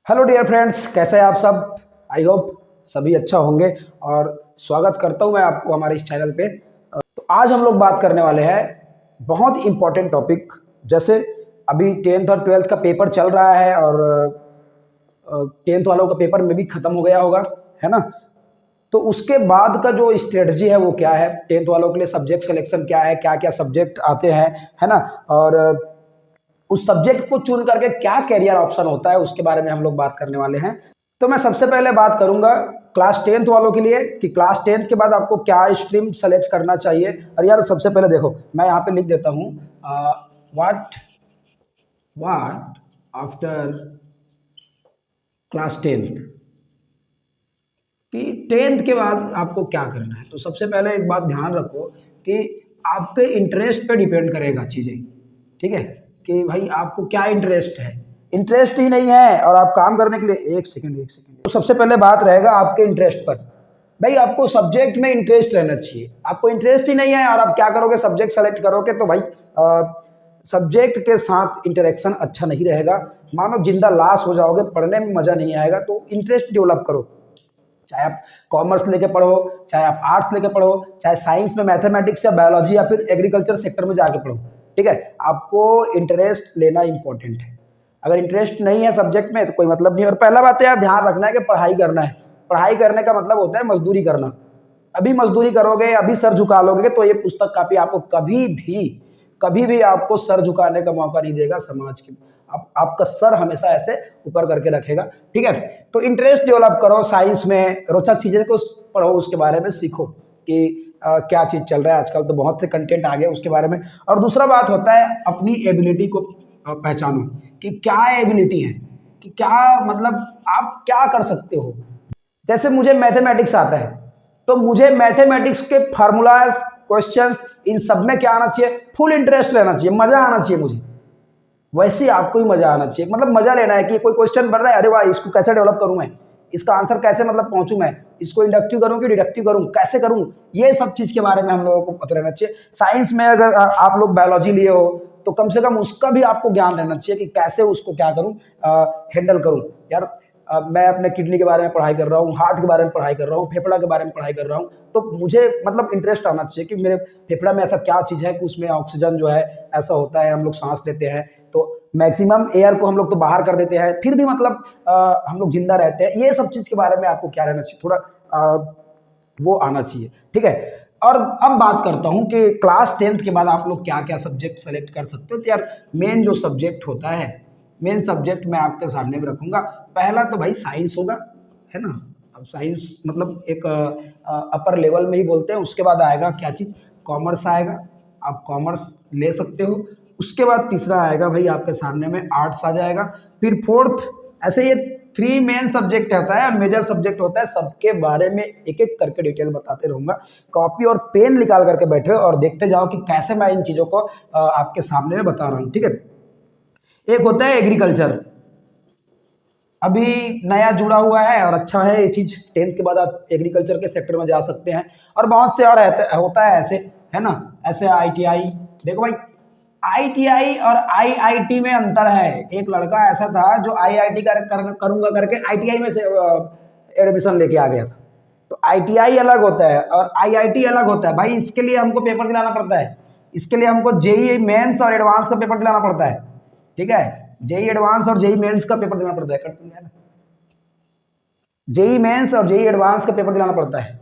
Hello dear friends, कैसे हैं आप सब। आई होप सभी अच्छा होंगे और स्वागत करता हूं मैं आपको हमारे इस चैनल पे। तो आज हम लोग बात करने वाले हैं बहुत इम्पोर्टेंट टॉपिक। जैसे अभी 10th और 12th का पेपर चल रहा है और 10th वालों का पेपर में भी ख़त्म हो गया होगा, है ना। तो उसके बाद का जो स्ट्रेटजी है वो क्या है, 10th वालों के लिए सब्जेक्ट सिलेक्शन क्या है, क्या क्या सब्जेक्ट आते हैं, है ना। और उस सब्जेक्ट को चुन करके क्या कैरियर ऑप्शन होता है उसके बारे में हम लोग बात करने वाले हैं। तो मैं सबसे पहले बात करूंगा क्लास 10th वालों के लिए कि क्लास 10th के बाद आपको क्या स्ट्रीम सेलेक्ट करना चाहिए। और यार सबसे पहले देखो, मैं यहाँ पे लिख देता हूँ what what after class 10th, कि 10th के बाद आपको क्या करना है। तो सबसे पहले एक बात ध्यान रखो कि आपके इंटरेस्ट पे डिपेंड करेगा चीज़ें, ठीक है। कि भाई आपको क्या इंटरेस्ट है। इंटरेस्ट ही नहीं है और आप काम करने के लिए एक सेकंड तो सबसे पहले बात रहेगा आपके इंटरेस्ट पर। भाई आपको सब्जेक्ट में इंटरेस्ट रहना चाहिए। आपको इंटरेस्ट ही नहीं है और आप क्या करोगे, सब्जेक्ट सेलेक्ट करोगे तो भाई सब्जेक्ट के साथ इंटरेक्शन अच्छा नहीं रहेगा। मानो जिंदा लाश हो जाओगे, पढ़ने में मज़ा नहीं आएगा। तो इंटरेस्ट डेवलप करो, चाहे आप कॉमर्स लेके पढ़ो, चाहे आप आर्ट्स लेके पढ़ो, चाहे साइंस में मैथमेटिक्स या बायोलॉजी या फिर एग्रीकल्चर सेक्टर में जाके पढ़ो, ठीक है। आपको इंटरेस्ट लेना इंपॉर्टेंट है। अगर इंटरेस्ट नहीं है सब्जेक्ट में तो कोई मतलब नहीं। और पहला बात है यार, ध्यान रखना है कि पढ़ाई करना है। पढ़ाई करने का मतलब होता है मजदूरी करना। अभी मजदूरी करोगे, अभी सर झुका लोगे तो ये पुस्तक कापी आपको कभी भी आपको सर झुकाने का मौका नहीं देगा समाज के। आपका सर हमेशा ऐसे ऊपर करके रखेगा, ठीक है। तो इंटरेस्ट डेवलप करो साइंस में, रोचक चीज़ें को पढ़ो, उसके बारे में सीखो कि क्या चीज़ चल रहा है आजकल। तो बहुत से कंटेंट आ गए उसके बारे में। और दूसरा बात होता है अपनी एबिलिटी को पहचानो कि क्या एबिलिटी है, कि क्या मतलब आप क्या कर सकते हो। जैसे मुझे मैथमेटिक्स आता है तो मुझे मैथमेटिक्स के फार्मूलाज, क्वेश्चंस, इन सब में क्या आना चाहिए, फुल इंटरेस्ट रहना चाहिए, मजा आना चाहिए मुझे। वैसे ही आपको ही मजा आना चाहिए, मतलब मजा लेना है कि कोई क्वेश्चन बन रहा है, अरे वाह इसको कैसे डेवलप करूं मैं, इसका आंसर कैसे मतलब पहुंचूं मैं, इसको इंडक्टिव करूं कि डिडक्टिव करूं, कैसे करूं। ये सब चीज के बारे में हम लोगों को पता रहना चाहिए। साइंस में अगर आप लोग बायोलॉजी लिए हो तो कम से कम उसका भी आपको ज्ञान रहना चाहिए कि कैसे उसको क्या करूं, हैंडल करूं। यार मैं अपने किडनी के बारे में पढ़ाई कर रहा हूँ, हार्ट के बारे में पढ़ाई कर रहा हूँ, फेफड़ा के बारे में पढ़ाई कर रहा हूँ। तो मुझे मतलब इंटरेस्ट आना चाहिए कि मेरे फेफड़ा में ऐसा क्या चीज़ है कि उसमें ऑक्सीजन जो है ऐसा होता है, हम लोग सांस लेते हैं तो मैक्सिमम एयर को हम लोग तो बाहर कर देते हैं, फिर भी मतलब हम लोग जिंदा रहते हैं। ये सब चीज़ के बारे में आपको क्या रहना चाहिए, थोड़ा वो आना चाहिए, ठीक है। और अब बात करता हूँ कि क्लास 10th के बाद आप लोग क्या क्या सब्जेक्ट सेलेक्ट कर सकते हो। तो यार मेन जो सब्जेक्ट होता है, मेन सब्जेक्ट मैं आपके सामने में रखूंगा। पहला तो भाई साइंस होगा, है ना। अब साइंस मतलब एक अपर लेवल में ही बोलते हैं। उसके बाद आएगा क्या चीज़, कॉमर्स आएगा, आप कॉमर्स ले सकते हो। उसके बाद तीसरा आएगा भाई आपके सामने में आर्ट्स आ जाएगा। फिर फोर्थ, ऐसे ये 3 मेन सब्जेक्ट होता है और मेजर सब्जेक्ट होता है। सबके बारे में एक एक करके डिटेल बताते रहूंगा। कॉपी और पेन निकाल करके बैठे और देखते जाओ कि कैसे मैं इन चीज़ों को आपके सामने में बता रहा हूँ, ठीक है। एक होता है एग्रीकल्चर, अभी नया जुड़ा हुआ है और अच्छा है ये चीज़। 10th के बाद आप एग्रीकल्चर के सेक्टर में जा सकते हैं। और बहुत से और होता है ऐसे, है ना। ऐसे आईटीआई, देखो भाई आईटीआई और आईआईटी में अंतर है। एक लड़का ऐसा था जो आईआईटी करूंगा करके आईटीआई में से एडमिशन लेके आ गया था। तो आईटीआई अलग होता है और आईआईटी अलग होता है भाई। इसके लिए हमको पेपर दिलाना पड़ता है, इसके लिए हमको जेईई मेंस और एडवांस का पेपर दिलाना पड़ता है, ठीक है। जेई एडवांस और जेई मेंस का पेपर देना पड़ता है, करते हैं ना। जेई मेंस और जेई एडवांस का पेपर दिलाना पड़ता है,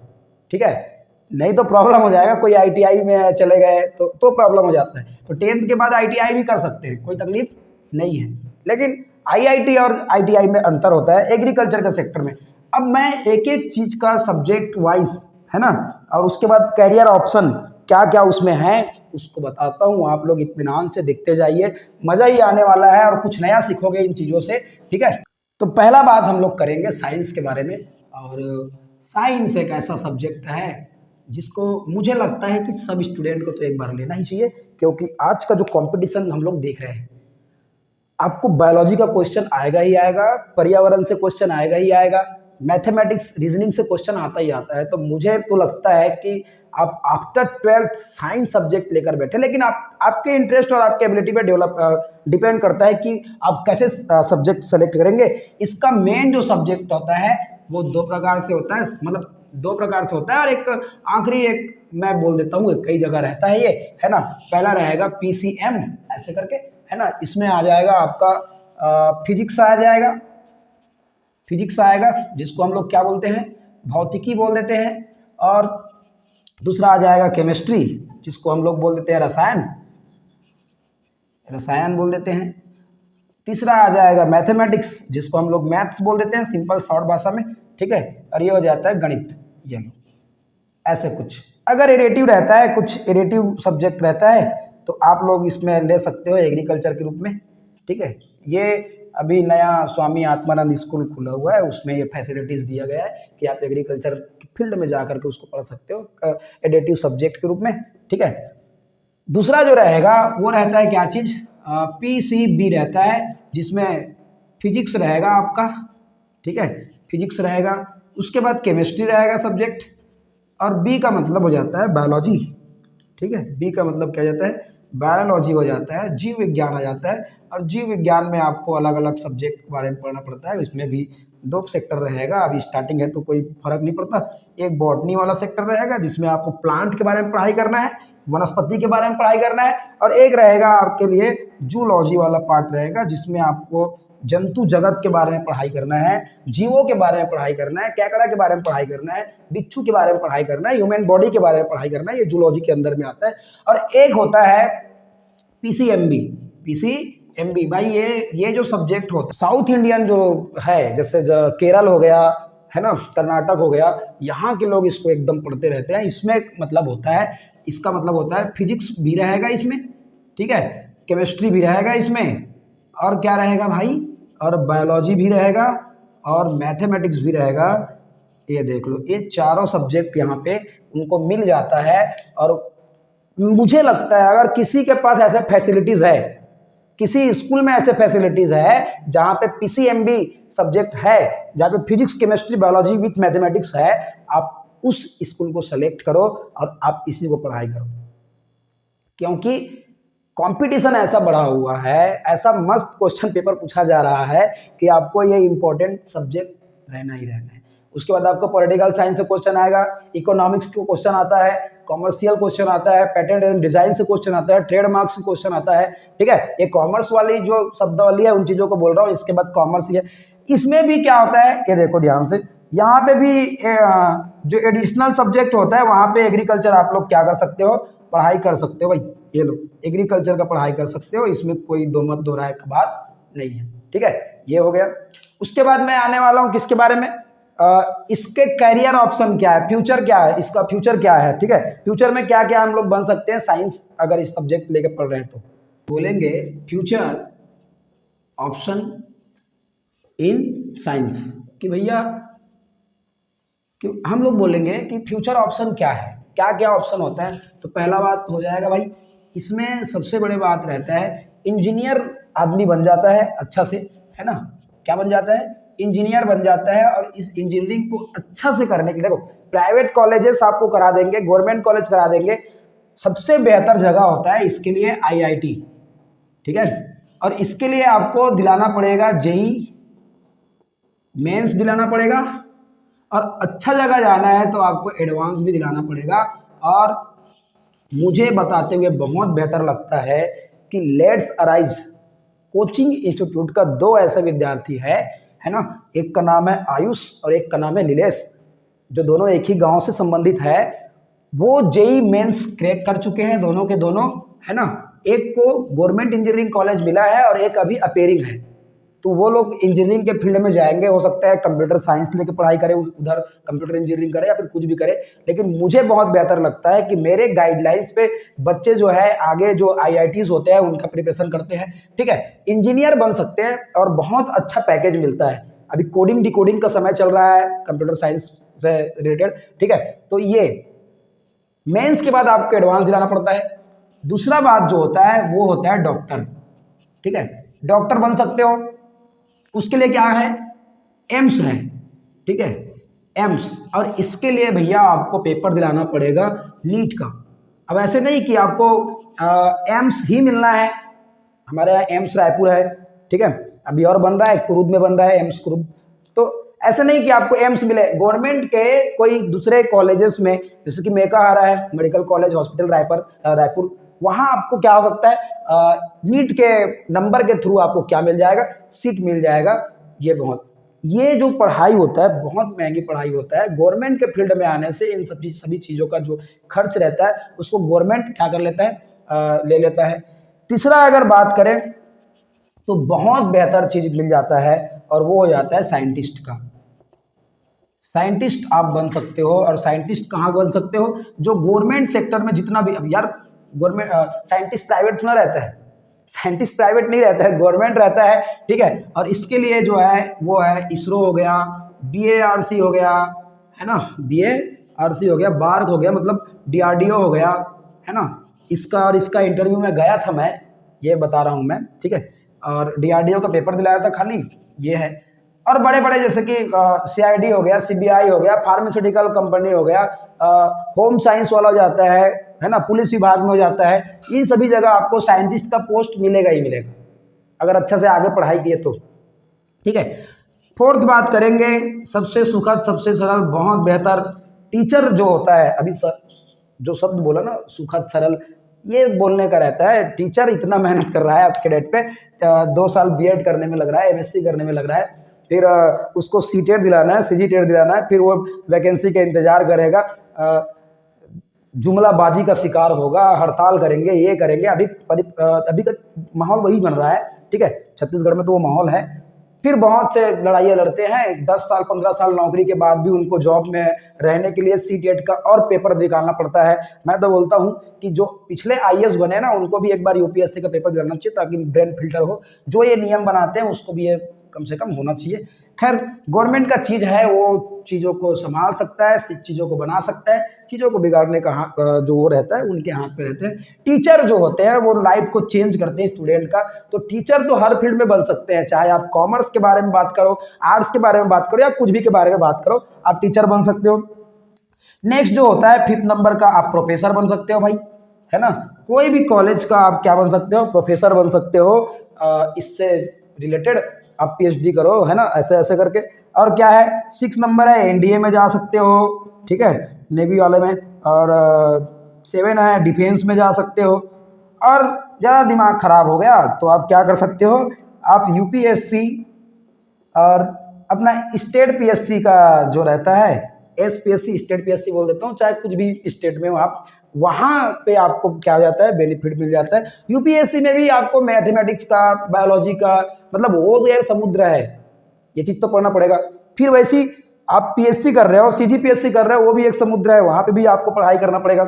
ठीक है। नहीं तो प्रॉब्लम हो जाएगा, कोई आईटीआई में चले गए तो प्रॉब्लम हो जाता है। तो 10th के बाद आईटीआई भी कर सकते हैं, कोई तकलीफ नहीं है। लेकिन आईआईटी और आईटीआई में अंतर होता है एग्रीकल्चर के सेक्टर में। अब मैं एक एक चीज का सब्जेक्ट वाइज, है ना, और उसके बाद कैरियर ऑप्शन क्या क्या उसमें है उसको बताता हूँ। आप लोग इत्मीनान से देखते जाइए, मजा ही आने वाला है और कुछ नया सीखोगे इन चीजों से, ठीक है। तो पहला बात हम लोग करेंगे साइंस के बारे में। और साइंस एक ऐसा सब्जेक्ट है जिसको मुझे लगता है कि सब स्टूडेंट को तो एक बार लेना ही चाहिए। क्योंकि आज का जो कंपटीशन हम लोग देख रहे हैं, आपको बायोलॉजी का क्वेश्चन आएगा ही आएगा, पर्यावरण से क्वेश्चन आएगा ही आएगा, मैथमेटिक्स रीजनिंग से क्वेश्चन आता ही आता है। तो मुझे तो लगता है कि आप आफ्टर 12th साइंस सब्जेक्ट लेकर बैठे, लेकिन आपके इंटरेस्ट और आपके एबिलिटी पे डिपेंड करता है कि आप कैसे सब्जेक्ट सेलेक्ट करेंगे। इसका मेन जो सब्जेक्ट होता है वो दो प्रकार से होता है, मतलब दो प्रकार से होता है, और एक आखिरी एक मैं बोल देता हूँ, कई जगह रहता है ये, है ना। पहला रहेगा PCM ऐसे करके, है ना। इसमें आ जाएगा आपका फिजिक्स आ जाएगा, फिजिक्स आएगा जिसको हम लोग क्या बोलते हैं, भौतिकी बोल देते हैं। और दूसरा आ जाएगा केमिस्ट्री, जिसको हम लोग बोल देते हैं रसायन, रसायन बोल देते हैं। तीसरा आ जाएगा मैथमेटिक्स, जिसको हम लोग मैथ्स बोल देते हैं सिंपल शॉर्ट भाषा में, ठीक है। और ये हो जाता है गणित, ये लो ऐसे कुछ। अगर एडिटिव रहता है, कुछ एडिटिव सब्जेक्ट रहता है, तो आप लोग इसमें ले सकते हो एग्रीकल्चर के रूप में, ठीक है। ये अभी नया स्वामी आत्मानंद स्कूल खुला हुआ है, उसमें ये फैसिलिटीज़ दिया गया है कि आप एग्रीकल्चर फील्ड में जा करके उसको पढ़ सकते हो एडिटिव सब्जेक्ट के रूप में, ठीक है। दूसरा जो रहेगा वो रहता है क्या चीज़, PCB रहता है, जिसमें फिजिक्स रहेगा आपका, ठीक है, फिजिक्स रहेगा। उसके बाद केमिस्ट्री रहेगा सब्जेक्ट, और बी का मतलब हो जाता है बायोलॉजी, ठीक है। बी का मतलब क्या जाता है, बायोलॉजी हो जाता है, जीव विज्ञान आ जाता है। और जीव विज्ञान में आपको अलग अलग सब्जेक्ट के बारे में पढ़ना पड़ता है। इसमें भी दो सेक्टर रहेगा, अभी स्टार्टिंग है तो कोई फर्क नहीं पड़ता। एक बॉटनी वाला सेक्टर रहेगा जिसमें आपको प्लांट के बारे में पढ़ाई करना है, वनस्पति के बारे में पढ़ाई करना है। और एक रहेगा आपके लिए जूलॉजी वाला पार्ट रहेगा, जिसमें आपको जंतु जगत के बारे में पढ़ाई करना है, जीवों के बारे में पढ़ाई करना है, केकड़ा के बारे में पढ़ाई करना है, बिच्छू के बारे में पढ़ाई करना है, ह्यूमन बॉडी के बारे में पढ़ाई करना है। ये जूलॉजी के अंदर में आता है। और एक होता है PCMB, PCMB भाई, ये जो सब्जेक्ट होता है साउथ इंडियन जो है, जैसे केरल हो गया, है ना, कर्नाटक हो गया, यहाँ के लोग इसको एकदम पढ़ते रहते हैं। इसमें मतलब होता है, इसका मतलब होता है फिजिक्स भी रहेगा इसमें, ठीक है, केमिस्ट्री भी रहेगा इसमें, और क्या रहेगा भाई, और बायोलॉजी भी रहेगा, और मैथमेटिक्स भी रहेगा। ये देख लो, ये चारों सब्जेक्ट यहाँ पे उनको मिल जाता है। और मुझे लगता है अगर किसी के पास ऐसे फैसिलिटीज़ है, किसी स्कूल में ऐसे फैसिलिटीज़ है जहाँ पे PCMB सब्जेक्ट है, जहाँ पे physics chemistry biology with mathematics है, आप उस स्कूल को सेलेक्ट करो और आप इसी को पढ़ाई करो। क्योंकि कंपटीशन ऐसा बढ़ा हुआ है, ऐसा मस्त क्वेश्चन पेपर पूछा जा रहा है कि आपको ये इंपॉर्टेंट सब्जेक्ट रहना ही रहना है। उसके बाद आपको पॉलिटिकल साइंस से क्वेश्चन आएगा, इकोनॉमिक्स का क्वेश्चन आता है, कॉमर्शियल क्वेश्चन आता है, पैटर्न एंड डिजाइन से क्वेश्चन आता है, ट्रेडमार्क से क्वेश्चन आता है, ठीक है। ये कॉमर्स वाली जो शब्दावली है उन चीज़ों को बोल रहा हूँ। इसके बाद कॉमर्स है, इसमें भी क्या होता है ये देखो ध्यान से, यहाँ पे भी जो एडिशनल सब्जेक्ट होता है वहाँ पे एग्रीकल्चर आप लोग क्या कर सकते हो, पढ़ाई कर सकते हो भाई। ये लो एग्रीकल्चर का पढ़ाई कर सकते हो, इसमें कोई दो मत दो राय की बात नहीं है, ठीक है। ये हो गया। उसके बाद मैं आने वाला हूँ किसके बारे में, इसके करियर ऑप्शन क्या है, फ्यूचर क्या है, इसका फ्यूचर क्या है, ठीक है। फ्यूचर में क्या क्या हम लोग बन सकते हैं साइंस अगर इस सब्जेक्ट लेके पढ़ रहे हैं तो। बोलेंगे फ्यूचर ऑप्शन इन साइंस, कि भैया कि हम लोग बोलेंगे कि फ्यूचर ऑप्शन क्या है, क्या क्या ऑप्शन होता है। तो पहला बात हो जाएगा भाई, इसमें सबसे बड़ी बात रहता है इंजीनियर आदमी बन जाता है अच्छा से, है ना। क्या बन जाता है, इंजीनियर बन जाता है। और इस इंजीनियरिंग को अच्छा से करने के लिए देखो प्राइवेट कॉलेजेस आपको करा देंगे, गवर्नमेंट कॉलेज करा देंगे, सबसे बेहतर जगह होता है इसके लिए IIT, ठीक है। और इसके लिए आपको दिलाना पड़ेगा JEE मेंस दिलाना पड़ेगा, और अच्छा जगह जाना है तो आपको एडवांस भी दिलाना पड़ेगा। और मुझे बताते हुए बहुत बेहतर लगता है कि लेट्स अराइज कोचिंग इंस्टीट्यूट का दो ऐसे विद्यार्थी है ना, एक का नाम है आयुष और एक का नाम है नीलेश, जो दोनों एक ही गांव से संबंधित है। वो JEE मेंस क्रैक कर चुके हैं दोनों के दोनों, है ना। एक को गवर्नमेंट इंजीनियरिंग कॉलेज मिला है और एक अभी अपेयरिंग है। तो वो लोग इंजीनियरिंग के फील्ड में जाएंगे, हो सकता है कंप्यूटर साइंस लेके पढ़ाई करे, उधर कंप्यूटर इंजीनियरिंग करे या फिर कुछ भी करे। लेकिन मुझे बहुत बेहतर लगता है कि मेरे गाइडलाइंस पे बच्चे जो है आगे जो IITs होते हैं उनका प्रिपरेशन करते हैं, ठीक है, इंजीनियर बन सकते हैं और बहुत अच्छा पैकेज मिलता है। अभी कोडिंग डिकोडिंग का समय चल रहा है कंप्यूटर साइंस से रिलेटेड, ठीक है। तो ये मेंस के बाद आपको एडवांस दिलाना पड़ता है। दूसरा बात जो होता है वो होता है डॉक्टर, ठीक है, डॉक्टर बन सकते हो। उसके लिए क्या है, एम्स है, ठीक है, एम्स। और इसके लिए भैया आपको पेपर दिलाना पड़ेगा नीट का। अब ऐसे नहीं कि आपको एम्स ही मिलना है, हमारे यहाँ एम्स रायपुर है, ठीक है, अभी और बन रहा है, कुरुद में बन रहा है एम्स कुरुद। तो ऐसे नहीं कि आपको एम्स मिले, गवर्नमेंट के कोई दूसरे कॉलेजेस में, जैसे कि मेका आ रहा है मेडिकल कॉलेज हॉस्पिटल रायपुर, वहाँ आपको क्या हो सकता है, नीट के नंबर के थ्रू आपको क्या मिल जाएगा, सीट मिल जाएगा। ये जो पढ़ाई होता है बहुत महंगी पढ़ाई होता है। गवर्नमेंट के फील्ड में आने से इन सभी चीज़ों का जो खर्च रहता है उसको गवर्नमेंट क्या कर लेता है, ले लेता है। तीसरा अगर बात करें तो बहुत बेहतर चीज़ मिल जाता है और वो हो जाता है साइंटिस्ट का। साइंटिस्ट आप बन सकते हो, और साइंटिस्ट कहाँ बन सकते हो, जो गवर्नमेंट सेक्टर में जितना भी, अब यार गवर्नमेंट साइंटिस्ट प्राइवेट थोड़ा रहता है, साइंटिस्ट प्राइवेट नहीं रहता है, गवर्नमेंट रहता है, ठीक है। और इसके लिए जो है वो है इसरो हो गया, BARC हो गया, है ना, BARC हो गया, बार्क हो गया, मतलब DRDO हो गया, है ना। इसका और इसका इंटरव्यू में गया था मैं, ये बता रहा हूँ मैं, ठीक है। और DRDO का पेपर दिलाया था खाली, ये है। और बड़े बड़े जैसे कि CID हो गया, CBI हो गया, फार्मास्यूटिकल कंपनी हो गया, होम साइंस वाला हो जाता है ना, पुलिस विभाग में हो जाता है, इन सभी जगह आपको साइंटिस्ट का पोस्ट मिलेगा ही मिलेगा अगर अच्छा से आगे पढ़ाई किए तो, ठीक है। फोर्थ बात करेंगे, सबसे सुखद, सबसे सरल, बहुत बेहतर टीचर जो होता है, अभी जो शब्द बोला ना सुखद सरल, ये बोलने का रहता है। टीचर इतना मेहनत कर रहा है आपके डेट पे, 2 साल B.Ed करने में लग रहा है, MSc करने में लग रहा है, फिर उसको CTET दिलाना है, CGTET दिलाना है, फिर वो वैकेंसी का इंतजार करेगा, जुमलाबाजी का शिकार होगा, हड़ताल करेंगे, ये करेंगे। अभी का माहौल वही बन रहा है, ठीक है, छत्तीसगढ़ में तो वो माहौल है। फिर बहुत से लड़ाइयाँ लड़ते हैं, 10 साल 15 साल नौकरी के बाद भी उनको जॉब में रहने के लिए CTET का और पेपर निकालना पड़ता है। मैं तो बोलता हूँ कि जो पिछले IAS बने ना उनको भी एक बार UPSC का पेपर दिलाना चाहिए ताकि ब्रेन फिल्टर हो। जो ये नियम बनाते हैं उसको भी ये कम से कम होना चाहिए। खैर, गवर्नमेंट का चीज़ है, वो चीज़ों को संभाल सकता है, चीज़ों को बना सकता है, चीज़ों को बिगाड़ने का जो वो रहता है उनके हाथ पे रहते हैं। टीचर जो होते हैं वो लाइफ को चेंज करते हैं स्टूडेंट का। तो टीचर तो हर फील्ड में बन सकते हैं, चाहे आप कॉमर्स के बारे में बात करो, आर्ट्स के बारे में बात करो, या कुछ भी के बारे में बात करो, आप टीचर बन सकते हो। नेक्स्ट जो होता है 5th नंबर का, आप प्रोफेसर बन सकते हो भाई, है ना। कोई भी कॉलेज का आप क्या बन सकते हो, प्रोफेसर बन सकते हो। इससे रिलेटेड आप PhD करो, है ना, ऐसे ऐसे करके। और क्या है, 6 नंबर है, NDA में जा सकते हो, ठीक है, नेवी वाले में। और 7 है, डिफेंस में जा सकते हो। और ज़्यादा दिमाग खराब हो गया तो आप क्या कर सकते हो, आप UPSC और अपना स्टेट PSC का जो रहता है, SPSC, स्टेट PSC बोल देता हूँ, चाहे कुछ भी स्टेट में हो आप, वहाँ पे आपको क्या हो जाता है, बेनिफिट मिल जाता है। UPSC में भी आपको मैथमेटिक्स का, बायोलॉजी का, मतलब वो तो यार समुद्र है, ये चीज़ तो पढ़ना पड़ेगा। फिर वैसी आप PSC कर रहे हो, CGPSC कर रहे हो, वो भी एक समुद्र है, वहाँ पे भी आपको पढ़ाई करना पड़ेगा।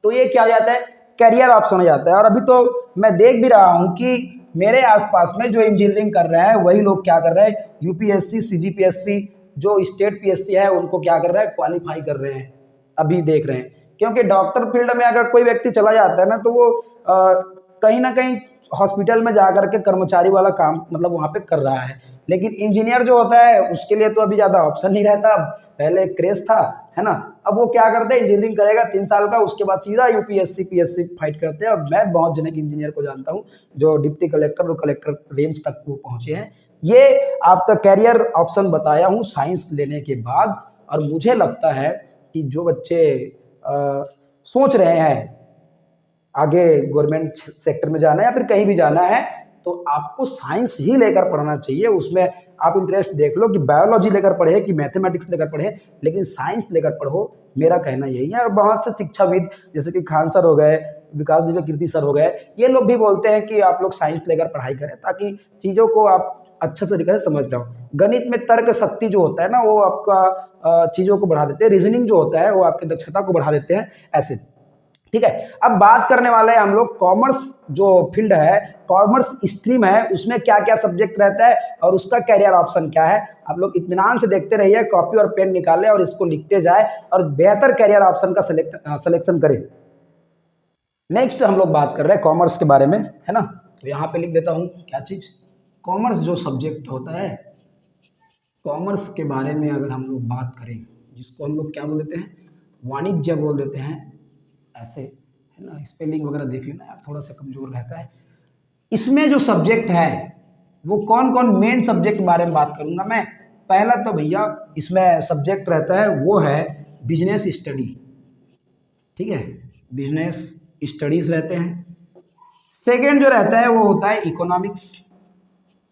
तो ये क्या हो जाता है, कैरियर ऑप्शन हो जाता है। और अभी तो मैं देख भी रहा हूँ कि मेरे आसपास में जो इंजीनियरिंग कर रहे हैं वही लोग क्या कर रहे हैं, UPSC CGPSC जो स्टेट PSC है उनको क्या कर रहे हैं, क्वालिफाई कर रहे हैं, अभी देख रहे हैं। क्योंकि डॉक्टर फील्ड में अगर कोई व्यक्ति चला जाता है ना तो वो कहीं ना कहीं हॉस्पिटल में जा करके कर्मचारी वाला काम मतलब वहाँ पे कर रहा है। लेकिन इंजीनियर जो होता है उसके लिए तो अभी ज़्यादा ऑप्शन नहीं रहता। अब पहले क्रेज था, है ना, अब वो क्या करते हैं, इंजीनियरिंग करेगा 3 साल का, उसके बाद सीधा UPSC PSC फाइट करते हैं। और मैं बहुत जने के इंजीनियर को जानता हूँ जो डिप्टी कलेक्टर और कलेक्टर रेंज तक वो पहुँचे हैं। ये आपका कैरियर ऑप्शन बताया हूँ साइंस लेने के बाद। और मुझे लगता है कि जो बच्चे सोच रहे हैं आगे गवर्नमेंट सेक्टर में जाना है या फिर कहीं भी जाना है, तो आपको साइंस ही लेकर पढ़ना चाहिए। उसमें आप इंटरेस्ट देख लो कि बायोलॉजी लेकर पढ़े कि मैथमेटिक्स लेकर पढ़े, लेकिन साइंस लेकर पढ़ो, मेरा कहना यही है। और बहुत से शिक्षाविद जैसे कि खान सर हो गए, विकास दिव्य कीर्ति सर हो गए, ये लोग भी बोलते हैं कि आप लोग साइंस लेकर पढ़ाई करें ताकि चीज़ों को आप अच्छे तरीके से समझ पाओ। गणित में तर्क शक्ति जो होता है ना, वो आपका चीज़ों को बढ़ा देते हैं, रीजनिंग जो होता है वो आपकी दक्षता को बढ़ा देते हैं, ऐसे, ठीक है। अब बात करने वाले हैं हम लोग कॉमर्स जो फील्ड है, कॉमर्स स्ट्रीम है, उसमें क्या क्या सब्जेक्ट रहता है और उसका कैरियर ऑप्शन क्या है। आप लोग इत्मीनान से देखते रहिए, कॉपी और पेन निकालें और इसको लिखते जाए और बेहतर कैरियर ऑप्शन का सिलेक्शन करें। नेक्स्ट हम लोग बात कर रहे हैं कॉमर्स के बारे में, है ना। तो यहाँ पे लिख देता हूँ क्या चीज़, कॉमर्स जो सब्जेक्ट होता है कॉमर्स के बारे में अगर हम लोग बात करें, जिसको हम लोग क्या बोल देते हैं, वाणिज्य बोल देते हैं, ऐसे है ना। स्पेलिंग वगैरह देखिए ना यार, थोड़ा सा कमजोर रहता है। इसमें जो सब्जेक्ट है वो कौन कौन मेन सब्जेक्ट के बारे में बात करूंगा मैं। पहला तो भैया इसमें सब्जेक्ट रहता है वो है बिजनेस स्टडी, ठीक है, बिजनेस स्टडीज रहते हैं। सेकेंड जो रहता है वो होता है इकोनॉमिक्स,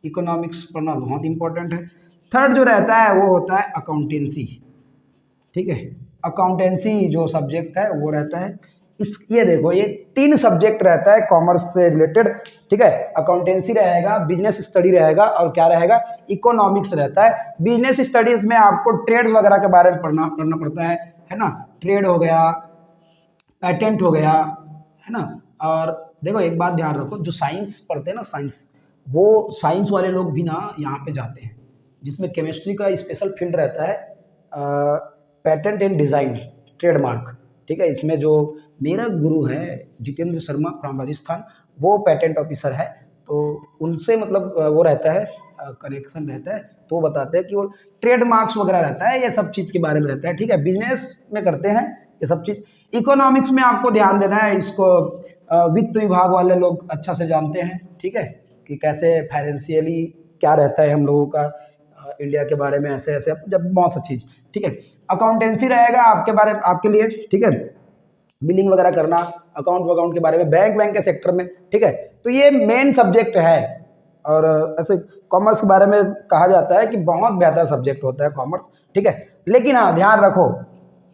इकोनॉमिक्स पढ़ना बहुत इंपॉर्टेंट है। थर्ड जो रहता है वो होता है अकाउंटेंसी, ठीक है, अकाउंटेंसी जो सब्जेक्ट है वो रहता है। इस ये देखो ये तीन सब्जेक्ट रहता है कॉमर्स से रिलेटेड, ठीक है। अकाउंटेंसी रहेगा, बिजनेस स्टडी रहेगा और क्या रहेगा, इकोनॉमिक्स रहता है। बिजनेस स्टडीज में आपको ट्रेड्स वगैरह के बारे में पढ़ना पड़ता है ना। ट्रेड हो गया, पेटेंट हो गया, है ना। और देखो एक बात ध्यान रखो, जो साइंस पढ़ते हैं ना, साइंस, वो साइंस वाले लोग भी ना यहाँ पे जाते हैं, जिसमें केमिस्ट्री का स्पेशल फील्ड रहता है पैटेंट एंड डिज़ाइन ट्रेडमार्क, ठीक है। इसमें जो मेरा गुरु है जितेंद्र शर्मा फ्रॉम राजस्थान, वो पैटेंट ऑफिसर है, तो उनसे मतलब वो रहता है, कनेक्शन रहता है, तो वो बताते हैं कि वो ट्रेडमार्क्स वगैरह रहता है, ये सब चीज़ के बारे में रहता है, ठीक है। बिजनेस में करते हैं ये सब चीज़। इकोनॉमिक्स में आपको ध्यान देना है, इसको वित्त विभाग वाले लोग अच्छा से जानते हैं, ठीक है, कि कैसे फाइनेंशियली क्या रहता है हम लोगों का इंडिया के बारे में, ऐसे ऐसे जब बहुत सा चीज़, ठीक है। अकाउंटेंसी रहेगा आपके बारे आपके लिए, ठीक है, बिलिंग वगैरह करना, अकाउंट वकाउंट के बारे में, बैंक के सेक्टर में, ठीक है। तो ये मेन सब्जेक्ट है। और ऐसे कॉमर्स के बारे में कहा जाता है कि बहुत बेहतर सब्जेक्ट होता है कॉमर्स, ठीक है। लेकिन हाँ ध्यान रखो,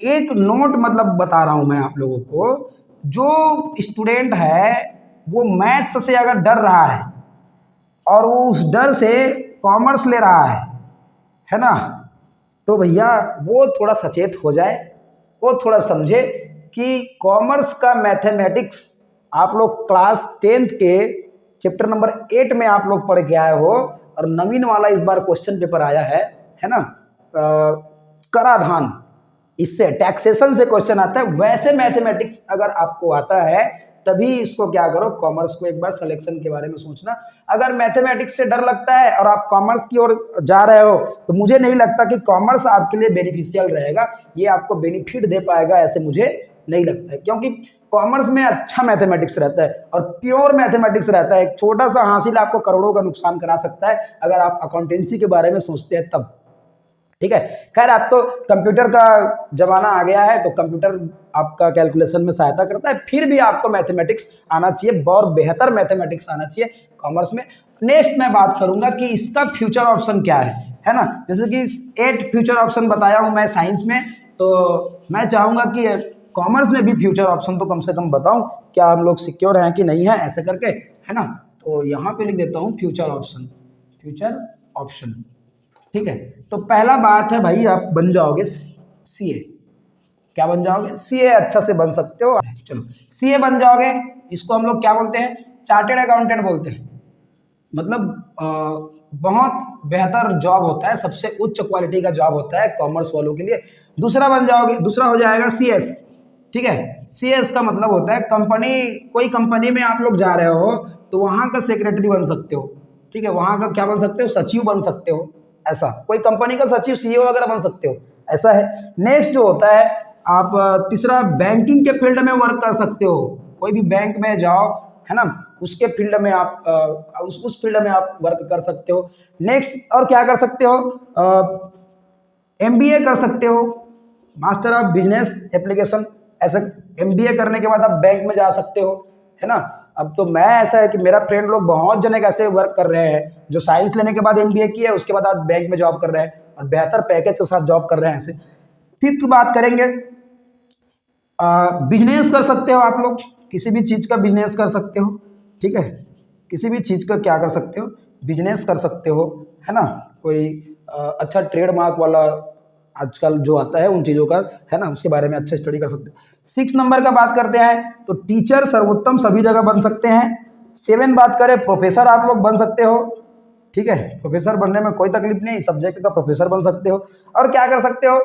एक नोट मतलब बता रहा हूं मैं आप लोगों को, जो स्टूडेंट है वो मैथ्स से अगर डर रहा है और वो उस डर से कॉमर्स ले रहा है ना, तो भैया वो थोड़ा सचेत हो जाए, वो थोड़ा समझे कि कॉमर्स का मैथमेटिक्स आप लोग क्लास 10th के चैप्टर नंबर 8 में आप लोग पढ़ के आए हो, और नवीन वाला इस बार क्वेश्चन पेपर आया है ना, कराधान, इससे टैक्सेशन से क्वेश्चन आता है। वैसे मैथमेटिक्स अगर आपको आता है तभी इसको क्या करो, कॉमर्स को एक बार सिलेक्शन के बारे में सोचना। अगर मैथमेटिक्स से डर लगता है और आप कॉमर्स की ओर जा रहे हो, तो मुझे नहीं लगता कि कॉमर्स आपके लिए बेनिफिशियल रहेगा, ये आपको बेनिफिट दे पाएगा, ऐसे मुझे नहीं लगता है। क्योंकि कॉमर्स में अच्छा मैथमेटिक्स रहता है और प्योर मैथमेटिक्स रहता है। एक छोटा सा हासिल आपको करोड़ों का नुकसान करा सकता है अगर आप अकाउंटेंसी के बारे में सोचते हैं तब, ठीक है। खैर अब तो कंप्यूटर का जमाना आ गया है, तो कंप्यूटर आपका कैलकुलेशन में सहायता करता है, फिर भी आपको मैथमेटिक्स आना चाहिए, बहुत बेहतर मैथमेटिक्स आना चाहिए कॉमर्स में। नेक्स्ट मैं बात करूंगा कि इसका फ्यूचर ऑप्शन क्या है ना। जैसे कि 8 फ्यूचर ऑप्शन बताया हूं मैं साइंस में, तो मैं चाहूंगा कि कॉमर्स में भी फ्यूचर ऑप्शन तो कम से कम बताऊं, क्या हम लोग सिक्योर हैं कि नहीं है, ऐसे करके, है ना। तो यहाँ पे लिख देता हूँ फ्यूचर ऑप्शन, फ्यूचर ऑप्शन, ठीक है। तो पहला बात है भाई, आप बन जाओगे सीए। क्या बन जाओगे, सीए अच्छा से बन सकते हो, चलो सीए बन जाओगे। इसको हम लोग क्या बोलते हैं, चार्टेड अकाउंटेंट बोलते हैं। मतलब बहुत बेहतर जॉब होता है, सबसे उच्च क्वालिटी का जॉब होता है कॉमर्स वालों के लिए। दूसरा बन जाओगे, दूसरा हो जाएगा सीएस, ठीक है। सीएस का मतलब होता है कंपनी, कोई कंपनी में आप लोग जा रहे हो तो वहां का सेक्रेटरी बन सकते हो, ठीक है, वहां का क्या बन सकते हो, सचिव बन सकते हो, ऐसा कोई कंपनी का सचिव, सीईओ वगैरह बन सकते हो, ऐसा है। नेक्स्ट जो होता है, आप तीसरा बैंकिंग के फील्ड में वर्क कर सकते हो, कोई भी बैंक में जाओ, है ना, उसके फील्ड में आप उस फील्ड में आप वर्क कर सकते हो। नेक्स्ट और क्या कर सकते हो, एमबीए कर सकते हो, मास्टर ऑफ बिजनेस एप्लीकेशन, ऐसा एमबीए करने के बाद आप बैंक में जा सकते हो, है ना। अब तो मैं ऐसा है कि मेरा फ्रेंड लोग बहुत जने ऐसे वर्क कर रहे हैं जो साइंस लेने के बाद एमबीए किए, उसके बाद आज बैंक में जॉब कर रहे हैं और बेहतर पैकेज के साथ जॉब कर रहे हैं ऐसे। फिफ्थ बात करेंगे, बिजनेस कर सकते हो आप लोग, किसी भी चीज़ का बिजनेस कर सकते हो, ठीक है, किसी भी चीज़ का क्या कर सकते हो, बिजनेस कर सकते हो, है ना। कोई अच्छा ट्रेडमार्क वाला आजकल जो आता है उन चीज़ों का, है ना, उसके बारे में अच्छा स्टडी कर सकते हो। 6 नंबर का बात करते हैं तो टीचर सर्वोत्तम सभी जगह बन सकते हैं। 7 बात करें, प्रोफेसर आप लोग बन सकते हो, ठीक है, प्रोफेसर बनने में कोई तकलीफ नहीं, सब्जेक्ट का प्रोफेसर बन सकते हो। और क्या कर सकते हो,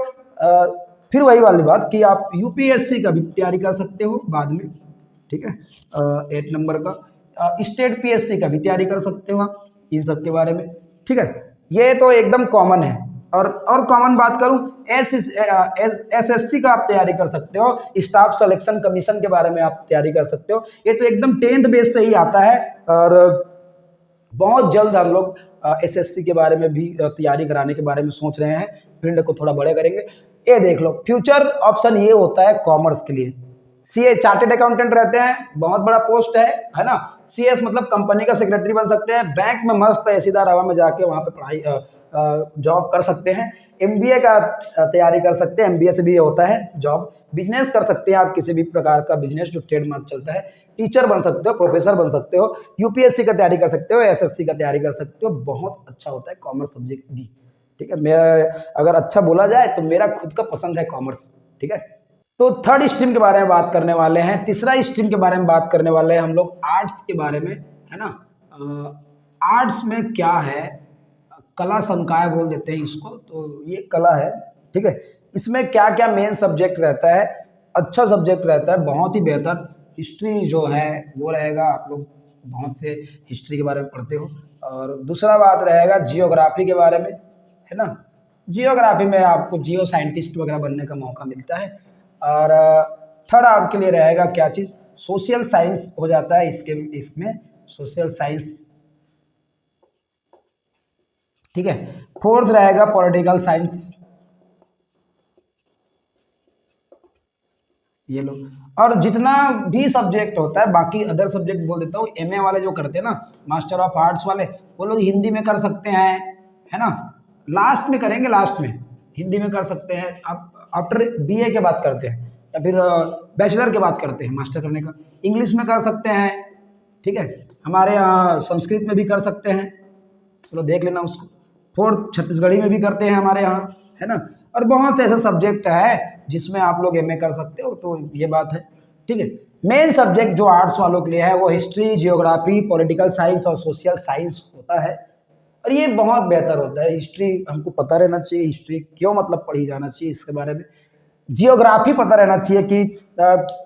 फिर वही वाली बात कि आप यूपीएससी का भी तैयारी कर सकते हो बाद में, ठीक है। 8 नंबर का स्टेट पीएससी का भी तैयारी कर सकते हो आप, इन सब के बारे में, ठीक है। ये तो एकदम कॉमन है। और कॉमन बात करूं, एसएससी का आप तैयारी कर सकते हो, स्टाफ सिलेक्शन कमीशन के बारे में आप तैयारी कर सकते हो। ये तो एकदम 10th बेस से ही आता है और बहुत जल्द हम लोग एसएससी के बारे में भी तैयारी कराने के बारे में सोच रहे हैं, फील्ड को थोड़ा बड़े करेंगे। ये देख लो, फ्यूचर ऑप्शन ये होता है कॉमर्स के लिए। सीए चार्टेड अकाउंटेंट रहते हैं, बहुत बड़ा पोस्ट है ना। सीएस मतलब कंपनी का सेक्रेटरी बन सकते हैं, बैंक में मस्त ऐसीदार हवा में जाके वहां पे पढ़ाई जॉब कर सकते हैं। एमबीए का तैयारी कर सकते हैं, एमबीए से भी होता है जॉब। बिजनेस कर सकते हैं आप, किसी भी प्रकार का बिजनेस जो ट्रेडमार्क चलता है। टीचर बन सकते हो, प्रोफेसर बन सकते हो, यूपीएससी का तैयारी कर सकते हो, एसएससी का तैयारी कर सकते हो। बहुत अच्छा होता है कॉमर्स सब्जेक्ट भी, ठीक है। मैं अगर अच्छा बोला जाए तो मेरा खुद का पसंद है कॉमर्स, ठीक है। तो थर्ड स्ट्रीम के बारे में बात करने वाले हैं। तीसरा स्ट्रीम के बारे में बात करने वाले हैं हम लोग आर्ट्स के बारे में, है ना। आर्ट्स में क्या है, कला संकाय बोल देते हैं इसको, तो ये कला है, ठीक है। इसमें क्या क्या मेन सब्जेक्ट रहता है, अच्छा सब्जेक्ट रहता है, बहुत ही बेहतर। हिस्ट्री जो है वो रहेगा, आप लोग बहुत से हिस्ट्री के बारे में पढ़ते हो। और दूसरा बात रहेगा जियोग्राफी के बारे में, है ना। जियोग्राफी में आपको जियो साइंटिस्ट वगैरह बनने का मौका मिलता है। और थर्ड आपके लिए रहेगा क्या चीज़, सोशल साइंस हो जाता है इसमें सोशल साइंस, ठीक है। फोर्थ रहेगा पॉलिटिकल साइंस, ये लो। और जितना भी सब्जेक्ट होता है, बाकी अदर सब्जेक्ट बोल देता हूँ, एमए वाले जो करते हैं ना, मास्टर ऑफ आर्ट्स वाले, वो लोग हिंदी में कर सकते हैं, है ना। लास्ट में करेंगे, लास्ट में हिंदी में कर सकते हैं। आप आफ्टर बीए के बात करते हैं या फिर बैचलर के बात करते हैं मास्टर करने का, इंग्लिश में कर सकते हैं, ठीक है। हमारे यहाँ संस्कृत में भी कर सकते हैं, चलो देख लेना उसको। फोर्थ छत्तीसगढ़ी में भी करते हैं हमारे यहाँ, है ना। और बहुत से ऐसे सब्जेक्ट है जिसमें आप लोग एमए कर सकते हो, तो ये बात है, ठीक है। मेन सब्जेक्ट जो आर्ट्स वालों के लिए है वो हिस्ट्री, जियोग्राफी, पॉलिटिकल साइंस और सोशल साइंस होता है। और ये बहुत बेहतर होता है। हिस्ट्री हमको पता रहना चाहिए, हिस्ट्री क्यों मतलब पढ़ी जाना चाहिए इसके बारे में। जियोग्राफी पता रहना चाहिए कि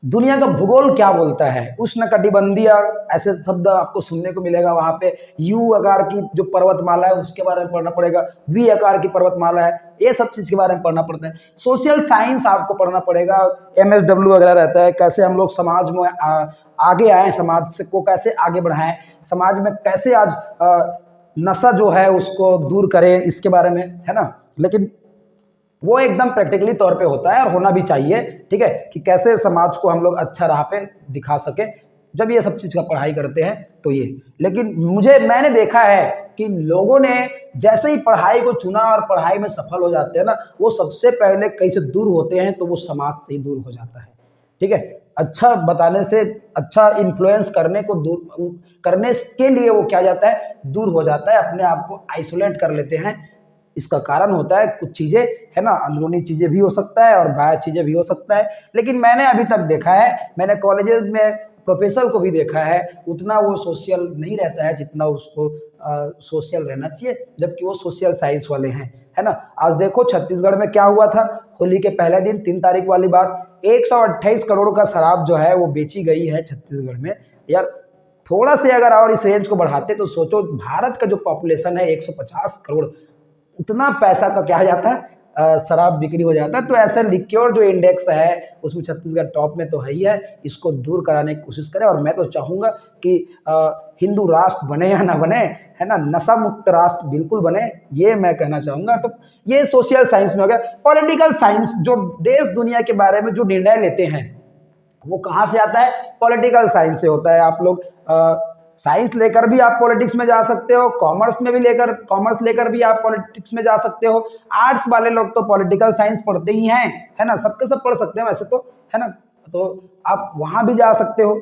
दुनिया का भूगोल क्या बोलता है। उष्णकटिबंधीय ऐसे शब्द आपको सुनने को मिलेगा वहां पे। यू आकार की जो पर्वतमाला है उसके बारे में पढ़ना पड़ेगा, वी आकार की पर्वतमाला है, ये सब चीज के बारे में पढ़ना पड़ता है। सोशल साइंस आपको पढ़ना पड़ेगा, एमएसडब्ल्यू वगैरह रहता है, कैसे हम लोग समाज में आगे आए, समाज से को कैसे आगे बढ़ाएं, समाज में कैसे आज नशा जो है उसको दूर करें, इसके बारे में, है ना। लेकिन वो एकदम प्रैक्टिकली तौर पे होता है और होना भी चाहिए, ठीक है, कि कैसे समाज को हम लोग अच्छा राह पे दिखा सके जब ये सब चीज़ का पढ़ाई करते हैं तो ये। लेकिन मैंने देखा है कि लोगों ने जैसे ही पढ़ाई को चुना और पढ़ाई में सफल हो जाते हैं ना, वो सबसे पहले कहीं से दूर होते हैं, तो वो समाज से ही दूर हो जाता है, ठीक है। अच्छा बताने से, अच्छा इन्फ्लुएंस करने को दूर करने के लिए वो क्या जाता है, दूर हो जाता है, अपने आप को आइसोलेट कर लेते हैं। इसका कारण होता है कुछ चीज़ें, है ना, अंदरूनी चीज़ें भी हो सकता है और बाहर चीज़ें भी हो सकता है। लेकिन मैंने अभी तक देखा है, मैंने कॉलेजेस में प्रोफेसर को भी देखा है, उतना वो सोशल नहीं रहता है जितना उसको सोशल रहना चाहिए, जबकि वो सोशल साइंस वाले हैं, है ना। आज देखो छत्तीसगढ़ में क्या हुआ था, होली के पहले दिन 3 तारीख वाली बात, 128 करोड़ का शराब जो है वो बेची गई है छत्तीसगढ़ में। यार थोड़ा से अगर और इस रेंज को बढ़ाते तो सोचो, भारत का जो पॉपुलेशन है 150 करोड़, उतना पैसा का क्या हो जाता है, शराब बिक्री हो जाता है। तो ऐसा लिक्योर जो इंडेक्स है उसमें छत्तीसगढ़ टॉप में तो है ही है, इसको दूर कराने की कोशिश करें। और मैं तो चाहूँगा कि हिंदू राष्ट्र बने या ना बने, है ना, नशा मुक्त राष्ट्र बिल्कुल बने, ये मैं कहना चाहूँगा। तो ये सोशल साइंस में हो गया। पॉलिटिकल साइंस जो देश दुनिया के बारे में जो निर्णय लेते हैं वो कहाँ से आता है, पॉलिटिकल साइंस से होता है। आप लोग साइंस लेकर भी आप पॉलिटिक्स में जा सकते हो, कॉमर्स लेकर भी आप पॉलिटिक्स में जा सकते हो। आर्ट्स वाले लोग तो पॉलिटिकल साइंस पढ़ते ही हैं, है ना, सबके सब पढ़ सकते हैं वैसे तो, है ना, तो आप वहाँ भी जा सकते हो।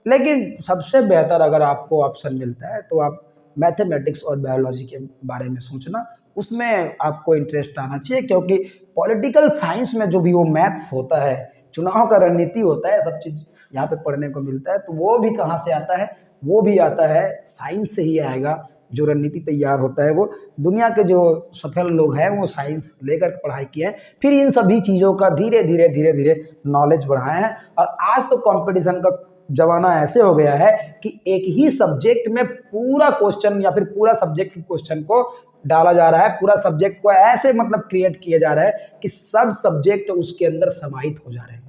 लेकिन सबसे बेहतर अगर आपको ऑप्शन मिलता है तो आप मैथमेटिक्स और बायोलॉजी के बारे में सोचना, उसमें आपको इंटरेस्ट आना चाहिए। क्योंकि पॉलिटिकल साइंस में जो भी वो मैथ्स होता है, चुनाव का रणनीति होता है, सब चीज़ यहाँ पे पढ़ने को मिलता है। तो वो भी कहाँ से आता है, वो भी आता है साइंस से ही आएगा। जो रणनीति तैयार होता है वो दुनिया के जो सफल लोग हैं वो साइंस लेकर पढ़ाई किए हैं, फिर इन सभी चीज़ों का धीरे धीरे नॉलेज बढ़ाए हैं। और आज तो कंपटीशन का जमाना ऐसे हो गया है कि एक ही सब्जेक्ट में पूरा क्वेश्चन या फिर पूरा सब्जेक्ट क्वेश्चन को डाला जा रहा है, पूरा सब्जेक्ट को ऐसे मतलब क्रिएट किया जा रहा है कि सब सब्जेक्ट उसके अंदर समाहित हो जा रहे हैं।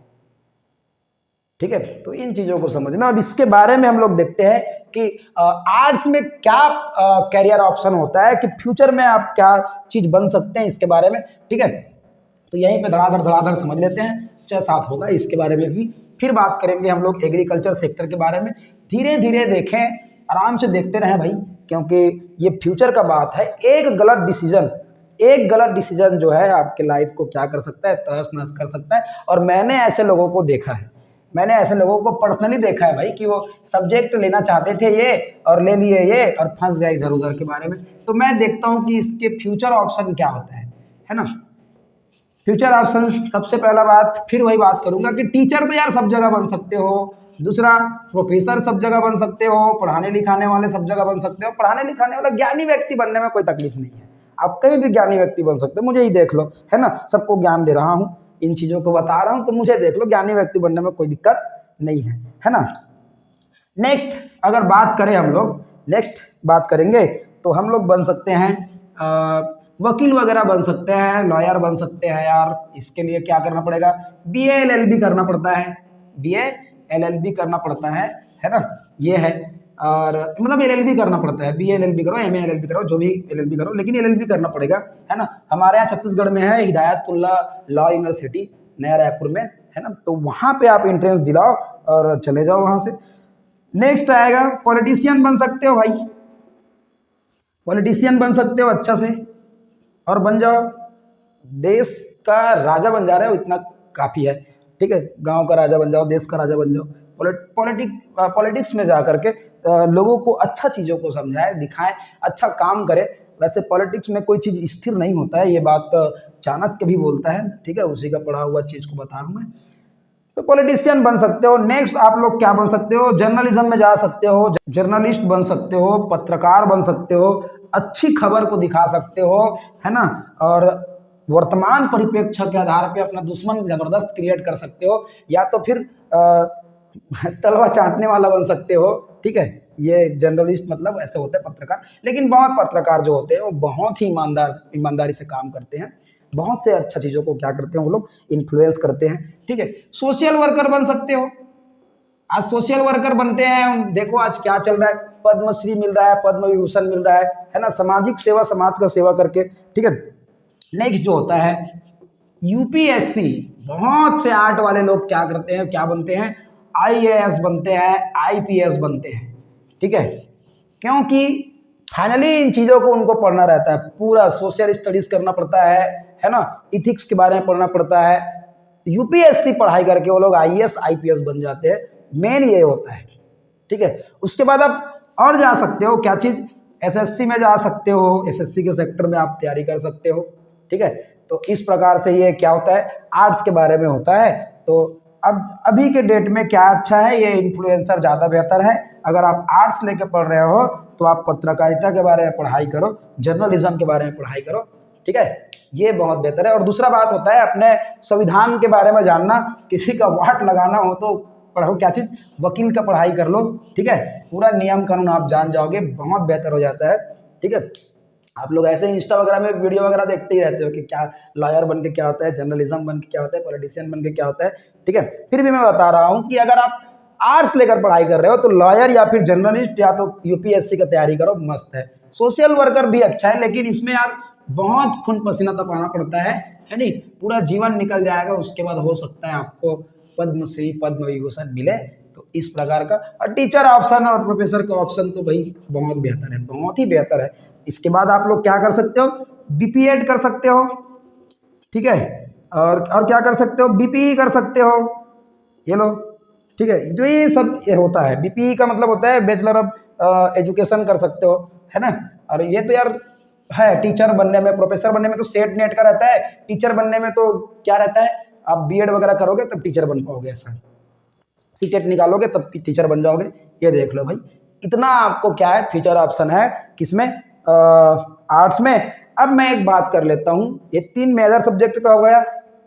ठीक है, तो इन चीजों को समझना। अब इसके बारे में हम लोग देखते हैं कि आर्ट्स में क्या कैरियर ऑप्शन होता है, कि फ्यूचर में आप क्या चीज बन सकते हैं, इसके बारे में। ठीक है, तो यहीं पे धड़ाधड़ समझ लेते हैं, 6-7 होगा, इसके बारे में भी फिर बात करेंगे हम लोग एग्रीकल्चर सेक्टर के बारे में। धीरे धीरे देखें, आराम से देखते रहें भाई, क्योंकि ये फ्यूचर का बात है। एक गलत डिसीजन जो है आपके लाइफ को क्या कर सकता है, तहस नहस कर सकता है। और मैंने ऐसे लोगों को देखा है, मैंने ऐसे लोगों को पर्सनली देखा है भाई, कि वो सब्जेक्ट लेना चाहते थे ये और ले लिए ये और फंस गए इधर उधर के बारे में। तो मैं देखता हूँ कि इसके फ्यूचर ऑप्शन क्या होता है ना। फ्यूचर ऑप्शन, सबसे पहला बात, फिर वही बात करूंगा कि टीचर तो यार सब जगह बन सकते हो। दूसरा, प्रोफेसर सब जगह बन सकते हो, पढ़ाने लिखाने वाले सब जगह बन सकते हो। पढ़ाने लिखाने वाला ज्ञानी व्यक्ति बनने में कोई तकलीफ नहीं है, आप कहीं भी ज्ञानी व्यक्ति बन सकते हो। मुझे ही देख लो, है ना, सबको ज्ञान दे रहा हूँ, इन चीजों को बता रहा हूँ, तो मुझे देख लो, ज्ञानी व्यक्ति बनने में कोई दिक्कत नहीं है ना। नेक्स्ट अगर बात करें, हम लोग नेक्स्ट बात करेंगे तो हम लोग बन सकते हैं वकील वगैरह बन सकते हैं, लॉयर बन सकते हैं यार। इसके लिए क्या करना पड़ेगा, BA LLB करना पड़ता है, BA LLB करना पड़ता है ना, ये है। और मतलब LLB करना पड़ता है, BA LLB करो, MA LLB करो, जो भी LLB करो, लेकिन LLB करना पड़ेगा, है ना। हमारे यहाँ छत्तीसगढ़ में है हिदायतुल्ला लॉ यूनिवर्सिटी, नया रायपुर में, है ना। तो वहाँ पे आप एंट्रेंस दिलाओ और चले जाओ वहाँ से। नेक्स्ट आएगा, पॉलिटिशियन बन सकते हो भाई, पॉलिटिशियन बन सकते हो अच्छा से, और बन जाओ, देश का राजा बन जा रहे हो, इतना काफ़ी है। ठीक है, गांव का राजा बन जाओ, देश का राजा बन जाओ। पॉलिटिक्स में जा करके लोगों को अच्छा चीज़ों को समझाए, दिखाएं, अच्छा काम करे। वैसे पॉलिटिक्स में कोई चीज़ स्थिर नहीं होता है, ये बात चाणक्य भी बोलता है। ठीक है, उसी का पढ़ा हुआ चीज़ को बता रहा हूँ मैं। तो पॉलिटिशियन बन सकते हो। नेक्स्ट आप लोग क्या बन सकते हो, जर्नलिज्म में जा सकते हो, जर्नलिस्ट बन सकते हो, पत्रकार बन सकते हो, अच्छी खबर को दिखा सकते हो, है ना। और वर्तमान परिप्रेक्ष्य के आधार पे अपना दुश्मन जबरदस्त क्रिएट कर सकते हो, या तो फिर तलवा चाटने वाला बन सकते हो। ठीक है, ये जर्नलिस्ट मतलब ऐसे होते हैं पत्रकार। लेकिन बहुत पत्रकार जो होते हैं वो बहुत ही ईमानदारी से काम करते हैं, बहुत से अच्छा चीज़ों को क्या करते हैं वो लोग, इन्फ्लुएंस करते हैं। ठीक है, सोशल वर्कर बन सकते हो। आज सोशल वर्कर बनते हैं, देखो आज क्या चल रहा है, पद्मश्री मिल रहा है, पद्म विभूषण मिल रहा है ना, सामाजिक सेवा, समाज का सेवा करके। ठीक है, नेक्स्ट जो होता है UPSC, बहुत से आर्ट वाले लोग क्या करते हैं, क्या बनते हैं, IAS बनते हैं, IPS बनते हैं। ठीक है, क्योंकि फाइनली इन चीज़ों को उनको पढ़ना रहता है, पूरा सोशल स्टडीज करना पड़ता है ना, इथिक्स के बारे में पढ़ना पड़ता है। UPSC पढ़ाई करके वो लोग IAS IPS बन जाते हैं, मेन ये होता है। ठीक है, उसके बाद आप और जा सकते हो, क्या चीज़, SSC में जा सकते हो, SSC के सेक्टर में आप तैयारी कर सकते हो। ठीक है, तो इस प्रकार से ये क्या होता है, आर्ट्स के बारे में होता है। तो अब अभी के डेट में क्या अच्छा है, ये इन्फ्लुएंसर ज़्यादा बेहतर है। अगर आप आर्ट्स लेके पढ़ रहे हो तो आप पत्रकारिता के बारे में पढ़ाई करो, जर्नलिज्म के बारे में पढ़ाई करो। ठीक है, ये बहुत बेहतर है। और दूसरा बात होता है अपने संविधान के बारे में जानना, किसी का वाट लगाना हो तो पढ़ो, क्या चीज़, वकील का पढ़ाई कर लो। ठीक है, पूरा नियम कानून आप जान जाओगे, बहुत बेहतर हो जाता है। ठीक है, आप लोग ऐसे इंस्टा वगैरह में वीडियो वगैरह देखते ही रहते हो कि क्या लॉयर बन के क्या होता है, जर्नलिज्म बन के क्या होता है, पॉलिटिशियन बन के क्या होता है। ठीक है, फिर भी मैं बता रहा हूँ कि अगर आप आर्ट्स लेकर पढ़ाई कर रहे हो तो लॉयर या फिर जर्नलिस्ट या तो UPSC का तैयारी करो, मस्त है। सोशल वर्कर भी अच्छा है, लेकिन इसमें यार बहुत खून पसीना तपाना पड़ता है नहीं, पूरा जीवन निकल जाएगा, उसके बाद हो सकता है आपको पद्मश्री, पद्म विभूषण मिले। तो इस प्रकार का। और टीचर ऑप्शन और प्रोफेसर का ऑप्शन तो भाई बहुत बेहतर है, बहुत ही बेहतर है। इसके बाद आप लोग क्या कर सकते हो, BPEd कर सकते हो। ठीक है, और क्या कर सकते हो, BPE कर सकते हो, ये लो। ठीक है, जो ये सब ये होता है, BPE का मतलब होता है बैचलर ऑफ एजुकेशन कर सकते हो, है ना। और ये तो यार है, टीचर बनने में, प्रोफेसर बनने में तो सेट नेट का रहता है, टीचर बनने में तो क्या रहता है, आप BEd वगैरह करोगे तब टीचर बन पाओगे, ऐसा CTET निकालोगे तब टीचर बन जाओगे। ये देख लो भाई, इतना आपको क्या है, फ्यूचर ऑप्शन है किसमें, आर्ट्स में। अब मैं एक बात कर लेता हूँ, ये 3 मेजर सब्जेक्ट का हो गया।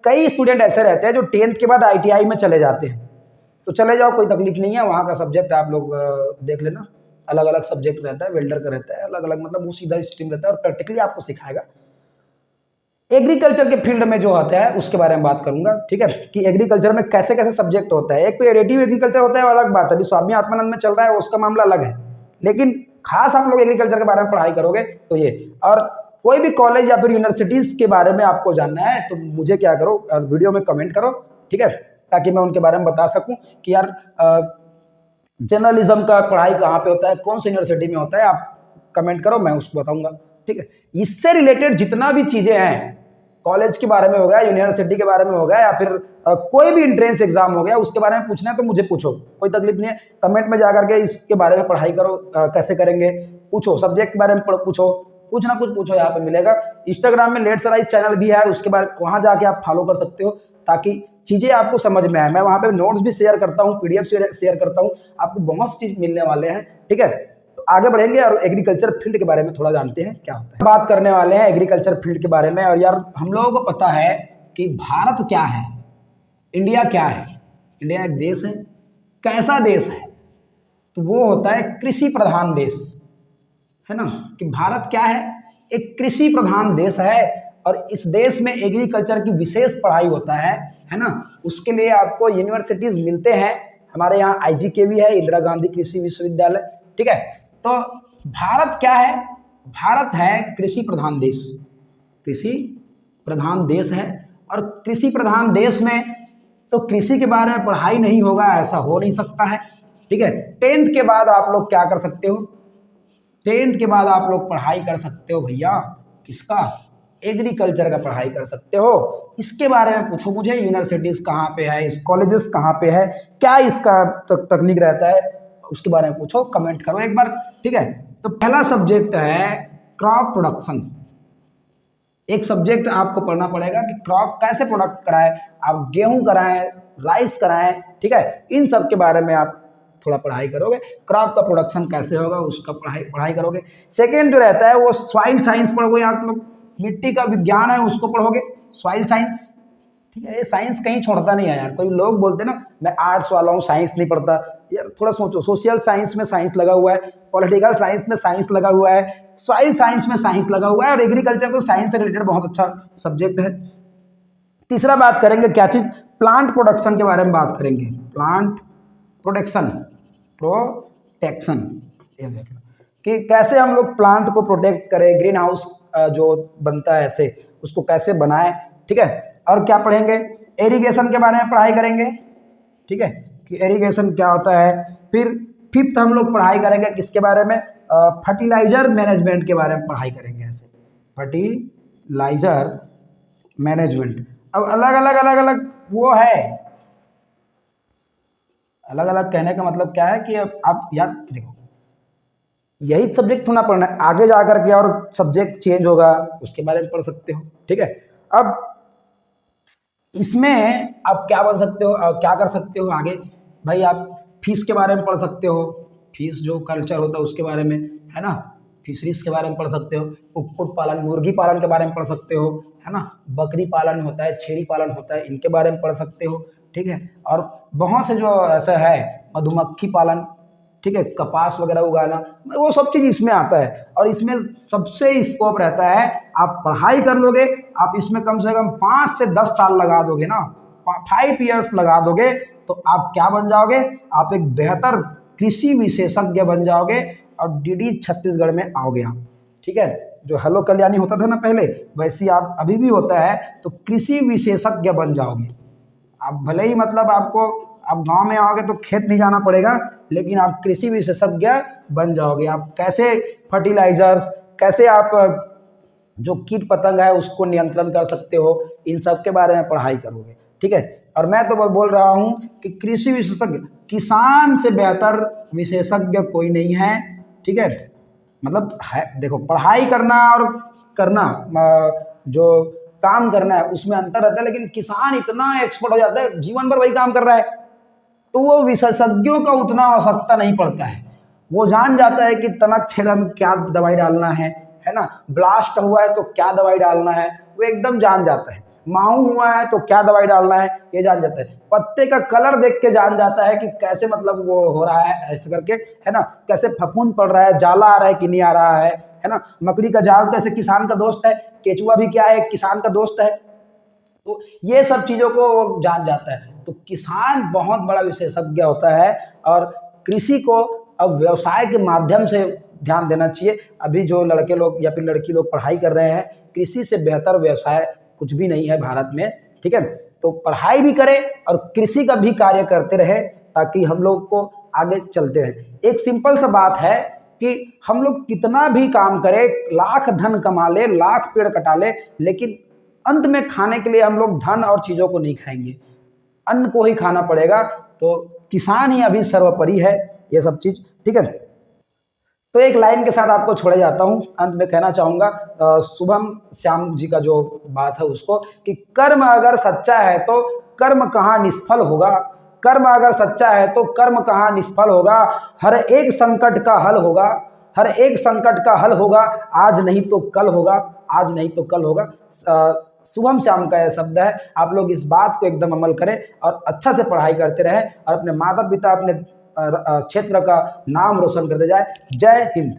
कई स्टूडेंट ऐसे रहते हैं जो 10th के बाद ITI में चले जाते हैं, तो चले जाओ, कोई तकलीफ नहीं है, वहाँ का सब्जेक्ट आप लोग देख लेना, अलग अलग सब्जेक्ट रहता है, वेल्डर का रहता है अलग अलग, मतलब वो सीधा स्ट्रीम रहता है और प्रैक्टिकली आपको सिखाएगा। एग्रीकल्चर के फील्ड में जो होता है उसके बारे में बात करूंगा, ठीक है, कि एग्रीकल्चर में कैसे कैसे सब्जेक्ट होता है। एक तो एडिटिव एग्रीकल्चर होता है, अलग बात है, अभी स्वामी आत्मानंद में चल रहा है उसका मामला अलग है, लेकिन खास आप लोग एग्रीकल्चर के बारे में पढ़ाई करोगे तो ये। और कोई भी कॉलेज या फिर यूनिवर्सिटीज के बारे में आपको जानना है तो मुझे क्या करो, वीडियो में कमेंट करो, ठीक है, ताकि मैं उनके बारे में बता सकूं कि यार जर्नलिज्म का पढ़ाई कहाँ पे होता है, कौन सी यूनिवर्सिटी में होता है, आप कमेंट करो, मैं उसको बताऊंगा, ठीक है। इससे रिलेटेड जितना भी चीजें हैं, कॉलेज के बारे में हो गया, यूनिवर्सिटी के बारे में हो गया, या फिर कोई भी एंट्रेंस एग्जाम हो गया, उसके बारे में पूछना है तो मुझे पूछो, कोई तकलीफ नहीं है। कमेंट में जाकर के इसके बारे में पढ़ाई करो, कैसे करेंगे पूछो, सब्जेक्ट के बारे में पूछो, कुछ ना कुछ पूछो, यहाँ पे मिलेगा। इंस्टाग्राम में लेट्स राइज चैनल भी है, उसके बाद वहां जाके आप फॉलो कर सकते हो ताकि चीजें आपको समझ में आए। मैं वहां पे नोट्स भी शेयर करता हूँ, पीडीएफ शेयर करता हूँ, आपको बहुत चीज मिलने वाले हैं, ठीक है। तो आगे बढ़ेंगे और एग्रीकल्चर फील्ड के बारे में थोड़ा जानते हैं क्या होता है। बात करने वाले हैं एग्रीकल्चर फील्ड के बारे में। और यार हम लोगों को पता है कि भारत क्या है, इंडिया क्या है। इंडिया एक देश है, कैसा देश है, तो वो होता है कृषि प्रधान देश, है ना। कि भारत क्या है, एक कृषि प्रधान देश है और इस देश में एग्रीकल्चर की विशेष पढ़ाई होता है ना। उसके लिए आपको यूनिवर्सिटीज मिलते हैं, हमारे यहाँ आईजीके भी है, इंदिरा गांधी कृषि विश्वविद्यालय, ठीक है। तो भारत क्या है, भारत है कृषि प्रधान देश, कृषि प्रधान देश है। और कृषि प्रधान देश में तो कृषि के बारे में पढ़ाई नहीं होगा ऐसा हो नहीं सकता है, ठीक है। 10th के बाद आप लोग क्या कर सकते हो, 10th के बाद आप लोग पढ़ाई कर सकते हो भैया, किसका, एग्रीकल्चर का पढ़ाई कर सकते हो। इसके बारे में पूछो मुझे, यूनिवर्सिटीज कहाँ पे है, इस कॉलेजेस कहाँ पे है, क्या इसका तकनीक रहता है, उसके बारे में पूछो, कमेंट करो एक बार, ठीक है। तो पहला सब्जेक्ट है क्रॉप प्रोडक्शन। एक सब्जेक्ट आपको पढ़ना पड़ेगा कि क्रॉप कैसे प्रोडक्ट कराए, आप गेहूं कराएं, राइस कराएं, ठीक है, इन सब के बारे में आप थोड़ा पढ़ाई करोगे। क्रॉप का प्रोडक्शन कैसे होगा उसका पढ़ाई करोगे। सेकेंड जो रहता है वो सॉइल साइंस पढ़ोगे आप लोग, मिट्टी का विज्ञान है उसको पढ़ोगे, सॉइल साइंस, ठीक है। ये साइंस कहीं छोड़ता नहीं है यार, कोई लोग बोलते ना मैं आर्ट्स वाला हूँ साइंस नहीं पढ़ता, यार थोड़ा सोचो, सोशल साइंस में साइंस लगा हुआ है, पॉलिटिकल साइंस में साइंस लगा हुआ है, सॉइल साइंस में साइंस लगा हुआ है, और एग्रीकल्चर तो साइंस से रिलेटेड बहुत अच्छा सब्जेक्ट है। तीसरा बात करेंगे क्या चीज, प्लांट प्रोडक्शन के बारे में बात करेंगे, प्लांट प्रोटेक्शन, प्रोटेक्शन, ये देख लो कि कैसे हम लोग प्लांट को प्रोटेक्ट करें, ग्रीन हाउस जो बनता है ऐसे उसको कैसे बनाएं, ठीक है। और क्या पढ़ेंगे, इरिगेशन के बारे में पढ़ाई करेंगे, ठीक है, कि इरिगेशन क्या होता है। फिर फिफ्थ हम लोग पढ़ाई करेंगे किसके बारे में, फर्टिलाइजर मैनेजमेंट के बारे में पढ़ाई करेंगे, ऐसे फर्टिलाइजर मैनेजमेंट। अब अलग अलग अलग अलग वो है, अलग अलग कहने का मतलब क्या है कि आप याद देखो, यही सब्जेक्ट थोड़ा पढ़ना है, आगे जाकर के और सब्जेक्ट चेंज होगा उसके बारे में पढ़ सकते हो, ठीक है। अब इसमें आप क्या बन सकते हो, क्या कर सकते हो आगे, भाई आप फिश के बारे में पढ़ सकते हो, फिश जो कल्चर होता है उसके बारे में, है ना, फिशरीज के बारे में पढ़ सकते हो, कुक्कुट पालन, मुर्गी पालन के बारे में पढ़ सकते हो, है ना, बकरी पालन होता है, छेरी पालन होता है, इनके बारे में पढ़ सकते हो, ठीक है। और बहुत से जो ऐसा है, मधुमक्खी पालन, ठीक है, कपास वगैरह उगाना, वो सब चीज़ इसमें आता है। और इसमें सबसे स्कोप रहता है, आप पढ़ाई कर लोगे, आप इसमें कम से कम 5 से 10 साल लगा दोगे ना, 5 ईयर्स लगा दोगे, तो आप क्या बन जाओगे, आप एक बेहतर कृषि विशेषज्ञ बन जाओगे और डीडी छत्तीसगढ़ में आओगे आप, ठीक है। जो हेलो कल्याणी होता था ना पहले, वैसे आप अभी भी होता है, तो कृषि विशेषज्ञ बन जाओगे आप। भले ही मतलब आपको, आप गांव में आओगे तो खेत नहीं जाना पड़ेगा, लेकिन आप कृषि विशेषज्ञ बन जाओगे। आप कैसे फर्टिलाइजर्स, कैसे आप जो कीट पतंग है उसको नियंत्रण कर सकते हो, इन सब के बारे में पढ़ाई करोगे, ठीक है। और मैं तो बोल रहा हूँ कि कृषि विशेषज्ञ, किसान से बेहतर विशेषज्ञ कोई नहीं है, ठीक है। मतलब है, देखो पढ़ाई करना और करना, जो काम करना है उसमें अंतर रहता है, लेकिन किसान इतना एक्सपर्ट हो जाता है, जीवन भर वही काम कर रहा है, तो वो विशेषज्ञों का उतना आवश्यकता नहीं पड़ता है। वो जान जाता है कि तनक छेदा में क्या दवाई डालना है ना, ब्लास्ट हुआ है तो क्या दवाई डालना है, वो एकदम जान जाता है। माहू हुआ है तो क्या दवाई डालना है ये जान जाता है, पत्ते का कलर देख के जान जाता है कि कैसे मतलब वो हो रहा है ऐसे करके, है ना, कैसे फफूंद पड़ रहा है, जाला आ रहा है कि नहीं आ रहा है ना। मकड़ी का जाल तो ऐसे किसान का दोस्त है, केचुआ भी क्या है, किसान का दोस्त है। तो ये सब चीज़ों को वो जान जाता है। तो किसान बहुत बड़ा विशेषज्ञ होता है और कृषि को अब व्यवसाय के माध्यम से ध्यान देना चाहिए। अभी जो लड़के लोग या फिर लड़की लोग पढ़ाई कर रहे हैं, कृषि से बेहतर व्यवसाय कुछ भी नहीं है भारत में, ठीक है। तो पढ़ाई भी करें और कृषि का भी कार्य करते रहे ताकि हम लोग को आगे चलते रहें। एक सिंपल सा बात है कि हम लोग कितना भी काम करें, लाख धन कमा ले, लाख पेड़ कटा ले, लेकिन अंत में खाने के लिए हम लोग धन और चीज़ों को नहीं खाएंगे, अन्न को ही खाना पड़ेगा। तो किसान ही अभी सर्वोपरि है ये सब चीज़, ठीक है। तो एक लाइन के साथ आपको छोड़े जाता हूँ, अंत में कहना चाहूँगा शुभम श्याम जी का जो बात है उसको, कि कर्म अगर सच्चा है तो कर्म कहाँ निष्फल होगा, कर्म अगर सच्चा है तो कर्म कहाँ निष्फल होगा, हर एक संकट का हल होगा, हर एक संकट का हल होगा, आज नहीं तो कल होगा, आज नहीं तो कल होगा। शुभम श्याम का यह शब्द है, आप लोग इस बात को एकदम अमल करें और अच्छा से पढ़ाई करते रहें और अपने माता पिता, अपने क्षेत्र का नाम रोशन करते जाए। जय हिंद।